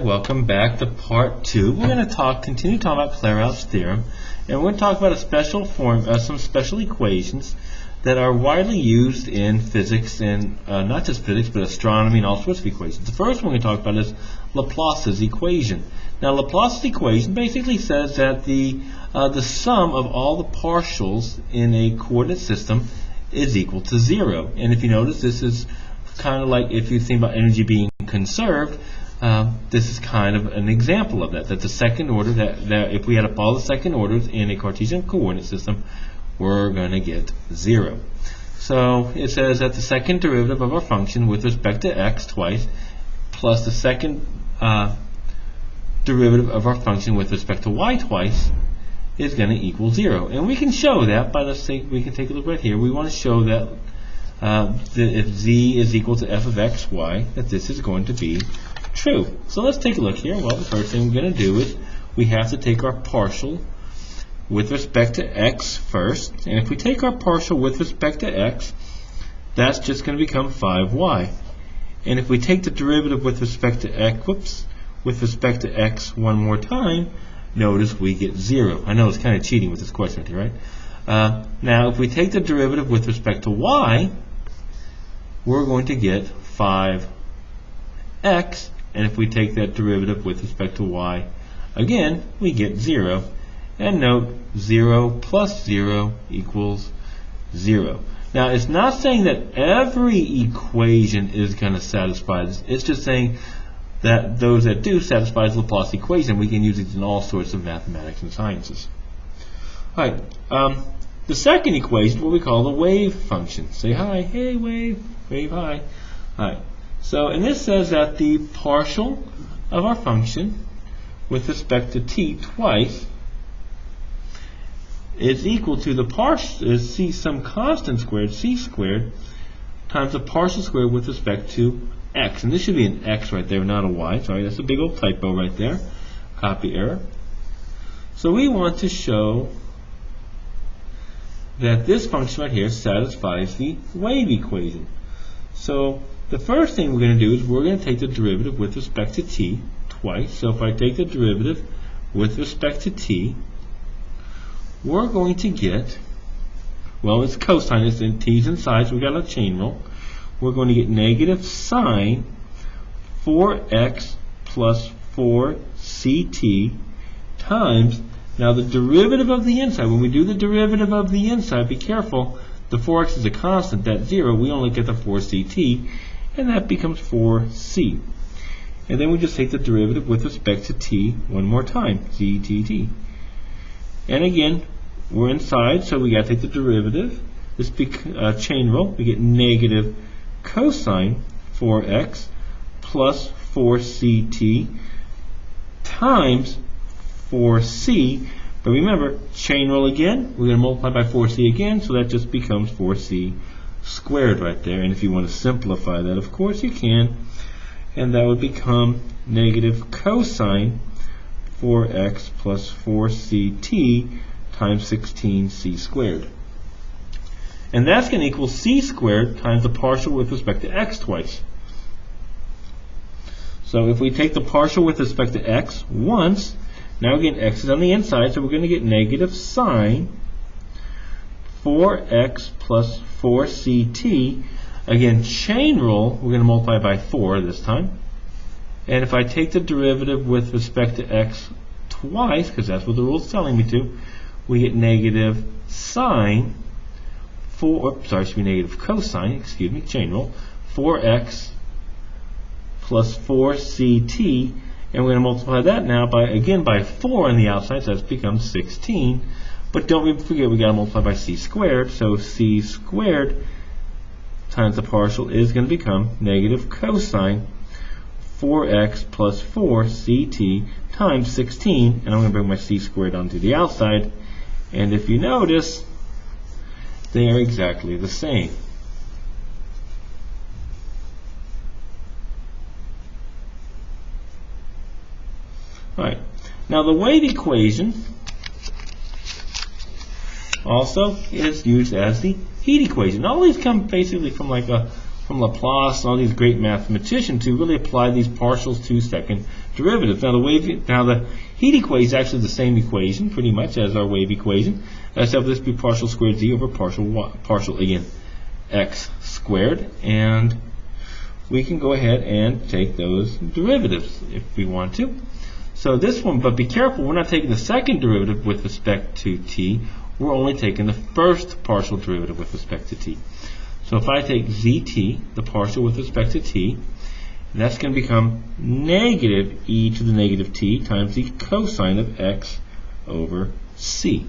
welcome back to part 2. We're going to continue talking about Clairouts theorem, and we're going to talk about some special equations that are widely used in physics, and not just physics, but astronomy and all sorts of equations. The first one we're going to talk about is Laplace's equation. Now, Laplace's equation basically says that the sum of all the partials in a coordinate system is equal to 0. And if you notice, this is kind of like if you think about energy being conserved. This is kind of an example of that. That the second order, that if we had to follow the second orders in a Cartesian coordinate system, we're going to get 0. So it says that the second derivative of our function with respect to x twice plus the second derivative of our function with respect to y twice is going to equal 0. And we can show that by, let's say, we can take a look right here. We want to show that if z is equal to f of x, y, that this is going to be true. So let's take a look here. Well, the first thing we're going to do is we have to take our partial with respect to x first. And if we take our partial with respect to x, that's just going to become 5y. And if we take the derivative with respect to x, with respect to x one more time, notice we get 0. I know it's kind of cheating with this question here, right? Now, if we take the derivative with respect to y, we're going to get 5x. And if we take that derivative with respect to y, again, we get 0. And note, 0 plus 0 equals 0. Now, it's not saying that every equation is going to satisfy this. It's just saying that those that do satisfy the Laplace equation, we can use it in all sorts of mathematics and sciences. All right. The second equation is what we call the wave function. Say hi. Hey, wave. Wave hi. All right. So, and this says that the partial of our function with respect to t twice is equal to the partial is some constant squared, c squared, times the partial squared with respect to x. And this should be an x right there, not a y. Sorry, that's a big old typo right there. Copy error. So we want to show that this function right here satisfies the wave equation. So the first thing we're going to do is we're going to take the derivative with respect to t twice. So if I take the derivative with respect to t, we're going to get, well, it's cosine, it's in t's inside, so we've got a chain rule. We're going to get negative sine 4x plus 4ct times, now the derivative of the inside, when we do the derivative of the inside, be careful, the 4x is a constant, that's 0, we only get the 4ct, and that becomes 4c. And then we just take the derivative with respect to t one more time, ctt. And again, we're inside, so we got to take the derivative. This chain rule, we get negative cosine 4x plus 4ct times 4c. But remember, chain rule again, we're going to multiply by 4c again, so that just becomes 4c squared right there. And if you want to simplify that, of course you can. And that would become negative cosine 4x plus 4ct times 16c squared. And that's going to equal c squared times the partial with respect to x twice. So if we take the partial with respect to x once, now again x is on the inside, so we're going to get negative sine 4x plus 4ct. Again, chain rule, we're going to multiply by 4 this time. And if I take the derivative with respect to x twice, because that's what the rule is telling me to, we get negative sine negative cosine, excuse me, chain rule, 4x plus 4ct, and we're going to multiply that now by 4 on the outside, so that becomes 16. But don't forget, we got to multiply by c squared, so c squared times the partial is going to become negative cosine 4x plus 4ct times 16, and I'm going to bring my c squared onto the outside, and if you notice, they are exactly the same. Alright, now the wave equation also is used as the heat equation. All these come basically from like a from Laplace and all these great mathematicians who really applied these partials to second derivatives. Now the heat equation is actually the same equation pretty much as our wave equation, except this be partial squared z over partial again x squared, and we can go ahead and take those derivatives if we want to. So this one, but be careful, we're not taking the second derivative with respect to t, we're only taking the first partial derivative with respect to t. So if I take zt, the partial with respect to t, that's going to become negative e to the negative t times the cosine of x over c.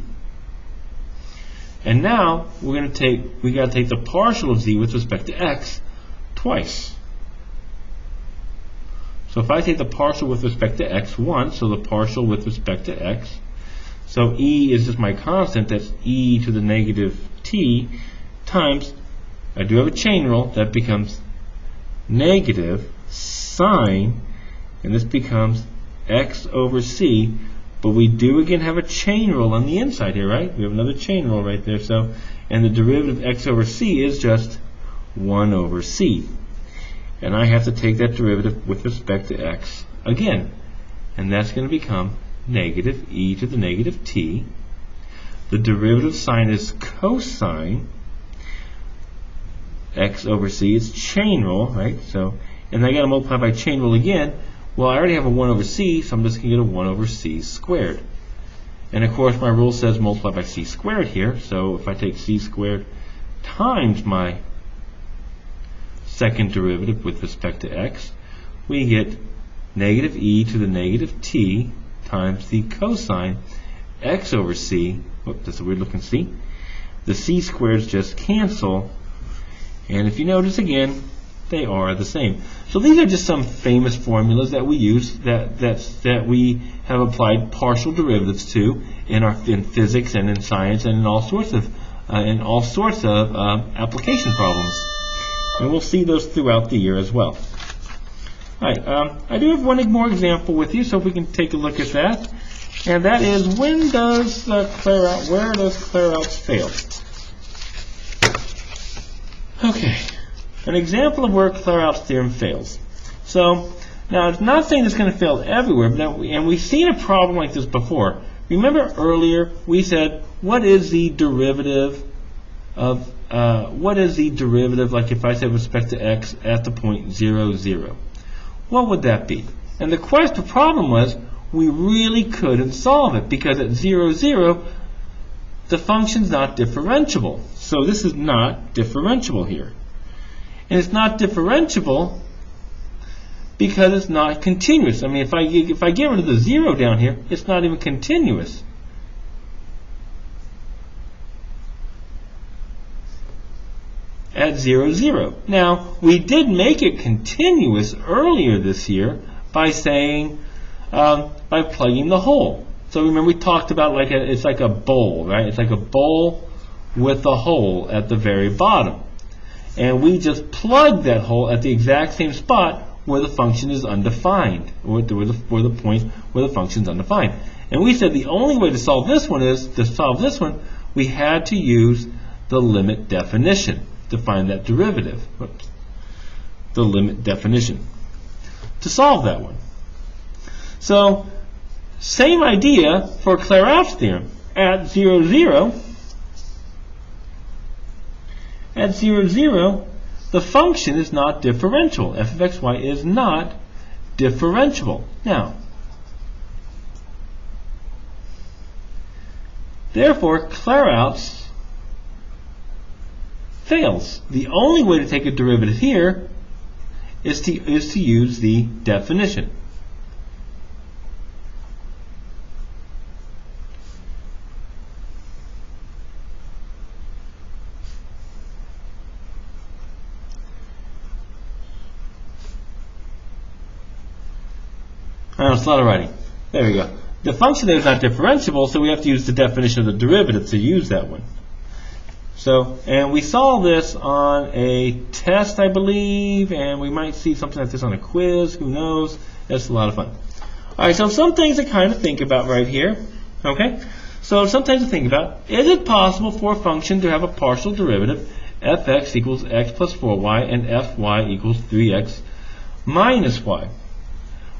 And now we got to take the partial of z with respect to x twice. So if I take the partial with respect to x once, so the partial with respect to x, so e is just my constant, that's e to the negative t, times, I do have a chain rule, that becomes negative sine, and this becomes x over c, but we do again have a chain rule on the inside here, right? We have another chain rule right there, so, and the derivative of x over c is just 1 over c. And I have to take that derivative with respect to x again. And that's going to become negative e to the negative t. The derivative of sine is cosine x over c. It's chain rule, right? So, and I got to multiply by chain rule again. Well, I already have a 1 over c, so I'm just going to get a 1 over c squared. And of course, my rule says multiply by c squared here. So if I take c squared times my second derivative with respect to x, we get negative e to the negative t times the cosine x over c. Whoops, that's a weird looking c. The c squareds just cancel, and if you notice again, they are the same. So these are just some famous formulas that we use that we have applied partial derivatives to in physics and in science and in all sorts of application problems. And we'll see those throughout the year as well. All right, I do have one more example with you, so if we can take a look at that. And that is, where does Clairouts fail? Okay, an example of where Clairouts theorem fails. So, now it's not saying it's going to fail everywhere, and we've seen a problem like this before. Remember earlier we said, what is the derivative of like if I said with respect to x at the point 0, 0? What would that be? And the problem was we really couldn't solve it because at 0, 0 the function's not differentiable. So this is not differentiable here. And it's not differentiable because it's not continuous. I mean, if I get rid of the 0 down here, it's not even continuous. At 0, 0. Now, we did make it continuous earlier this year by saying, by plugging the hole. So remember we talked about it's like a bowl, right? It's like a bowl with a hole at the very bottom. And we just plugged that hole at the exact same spot where the function is undefined, or the point where the function is undefined. And we said the only way to solve this one we had to use the limit definition to find that derivative. Whoops. The limit definition to solve that one. So, same idea for Clairouts theorem. At 0, 0, the function is not differentiable. F of xy is not differentiable. Now, therefore, Clairouts fails. The only way to take a derivative here is to use the definition. It's a lot of writing. There we go. The function there is not differentiable, so we have to use the definition of the derivative to use that one. So, and we saw this on a test, I believe, and we might see something like this on a quiz. Who knows? That's a lot of fun. All right, so some things to kind of think about right here. Okay? So some things to think about. Is it possible for a function to have a partial derivative fx equals x plus 4y, and fy equals 3x minus y.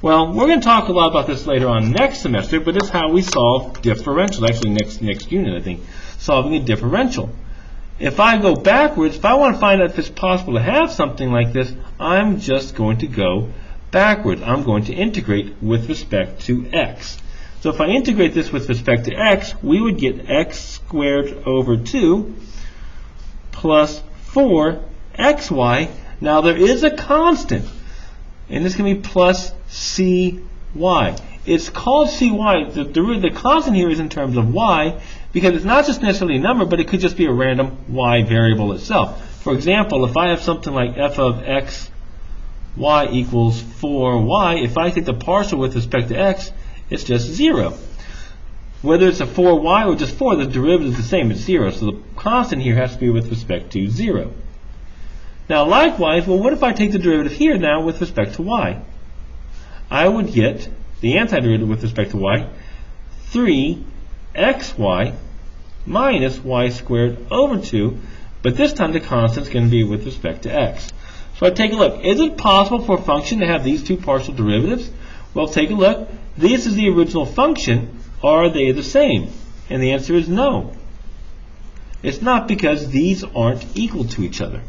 Well, we're going to talk a lot about this later on next semester, but it's how we solve differentials. Actually, next unit, I think, solving a differential. If I go backwards, if I want to find out if it's possible to have something like this, I'm just going to go backwards. I'm going to integrate with respect to x. So if I integrate this with respect to x, we would get x squared over 2 plus 4xy. Now there is a constant, and this can be plus cy. It's called cy. The constant here is in terms of y, because it's not just necessarily a number, but it could just be a random y variable itself. For example, if I have something like f of x y equals 4y, if I take the partial with respect to x, it's just 0. Whether it's a 4y or just 4, the derivative is the same, it's 0. So the constant here has to be with respect to 0. Now likewise, well, what if I take the derivative here now with respect to y? I would get the antiderivative with respect to y, 3xy minus y squared over 2, but this time the constant is going to be with respect to x. So I take a look. Is it possible for a function to have these two partial derivatives? Well, take a look. This is the original function. Are they the same? And the answer is no. It's not, because these aren't equal to each other.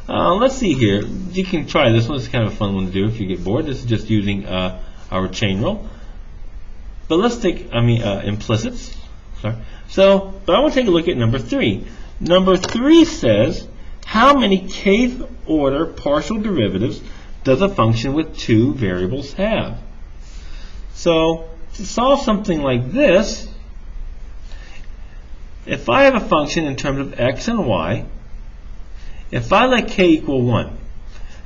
Let's see here. You can try this one. It's kind of a fun one to do if you get bored. This is just using our chain rule. But let's take, implicits. Sorry. But I want to take a look at number 3. Number 3 says, how many kth order partial derivatives does a function with two variables have? So to solve something like this, if I have a function in terms of x and y, if I let k equal 1,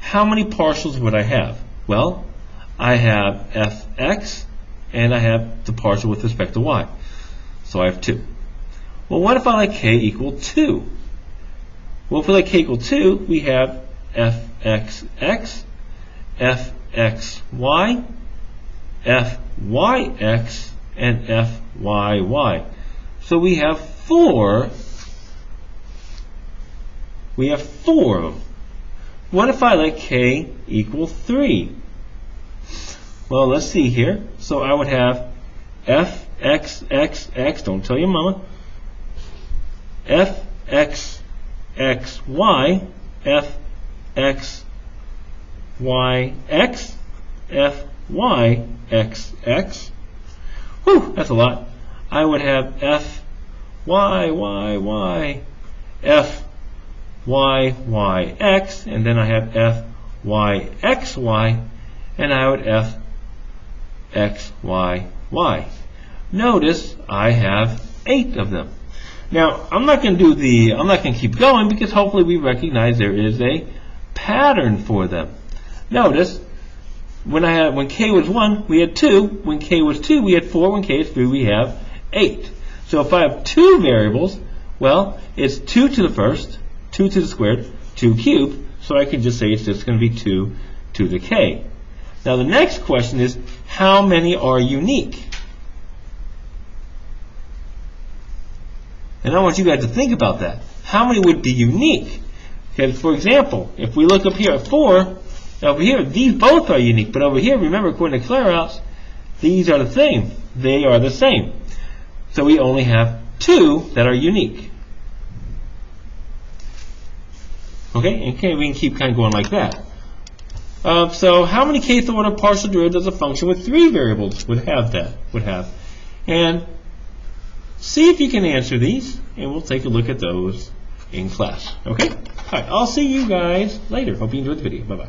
how many partials would I have? Well, I have fx, and I have the partial with respect to y. So I have 2. Well, what if I let k equal 2? Well, if we let k equal 2, we have fxx, fxy, fyx, and fyy. So we have 4. We have 4 of them. What if I let k equal 3? Well, let's see here. So I would have fxxx, don't tell your mama, fxxy, fxyx, fyxx. Whew, that's a lot. I would have fyyyy, fyyx, and then I have fyxy, and I would fxyy. Notice I have 8 of them. Now, I'm not going to keep going, because hopefully we recognize there is a pattern for them. Notice, when k was 1, we had 2. When k was 2, we had 4. When k is 3, we have 8. So if I have 2 variables, well, it's 2 to the first, 2 to the squared, 2 cubed, so I can just say it's just going to be 2 to the k. Now the next question is, how many are unique? And I want you guys to think about that. How many would be unique? Because, for example, if we look up here at 4, over here, these both are unique. But over here, remember, according to Clairouts, these are the same. They are the same. So we only have 2 that are unique. Okay, and we can keep kind of going like that. So how many kth order partial derivatives does a function with 3 variables would have? And see if you can answer these, and we'll take a look at those in class. Okay? All right, I'll see you guys later. Hope you enjoyed the video. Bye-bye.